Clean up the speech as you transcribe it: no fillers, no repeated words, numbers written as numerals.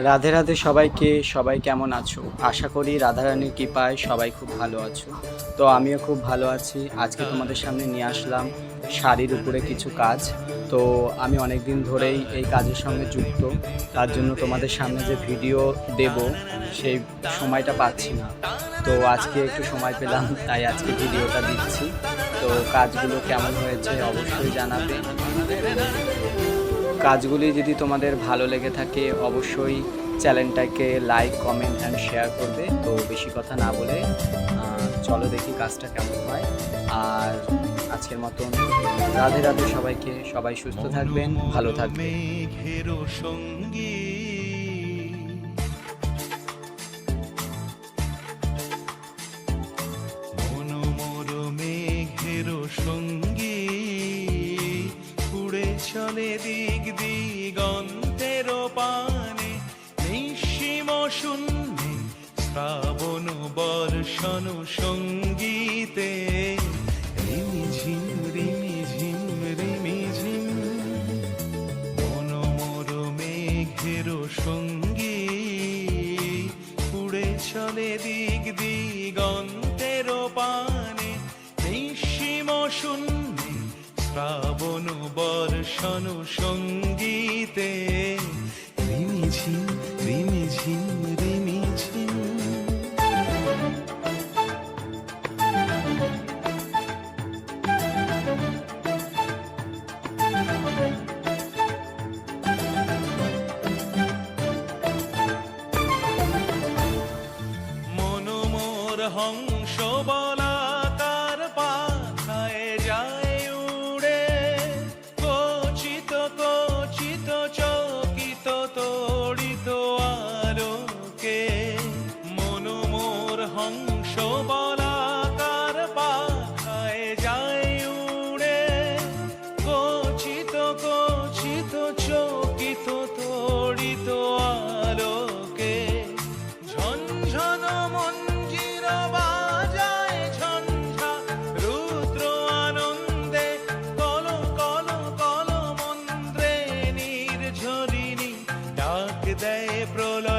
রাধে রাধে সবাইকে। সবাই কেমন আছো? আশা করি রাধারানীর কৃপায় সবাই খুব ভালো আছো। তো আমিও খুব ভালো আছি। আজকে তোমাদের সামনে নিয়ে আসলাম শাড়ির উপরে কিছু কাজ। তো আমি অনেক দিন ধরেই এই কাজের সঙ্গে যুক্ত, তার জন্য তোমাদের সামনে যে ভিডিও দেব সেই সময়টা পাচ্ছি না। তো আজকে একটু সময় পেলাম, তাই আজকে ভিডিওটা দিচ্ছি। তো কাজগুলো কেমন হয়েছে অবশ্যই জানাবে। কাজগুলি যদি তোমাদের ভালো লেগে থাকে অবশ্যই চ্যানেলটাকে লাইক, কমেন্ট অ্যান্ড শেয়ার করবে। তো বেশি কথা না বলে চলো দেখি কাজটা কেমন হয়। আর আজকের মতন রাধে রাধে সবাইকে। সবাই সুস্থ থাকবেন, ভালো থাকবেন। চলে দিক দিগন্তের পানে, নিঃসীম শূন্যে শ্রাবণ বর্ষণ সঙ্গীতে, রিমিঝিম রিমিঝিম রিমিঝিম, মনোমর মেঘের সঙ্গী উড়ে চলে দিক দিগন্তের পানে, নিঃসীম শূন্যে শ্রাবণ বর্ষণ সঙ্গীতে, রিমিঝিম রিমিঝিম রিমিঝিম। মনোমোর হংস বলাকার পাখায় যায় উড়ে, কচিত কচিত চকিত তড়িত আলোকে। মনোমোর হংস বলাকার পাখায় যায় উড়ে, কচিত কচিত চকিত তড়িত আলোকে। ঝনঝন মঞ্জির বাজায় ঝঞ্ঝা, রুদ্র আনন্দে কল কল কল মন্ত্রে নির্ঝরিণী ডাক দেয় প্রলয়।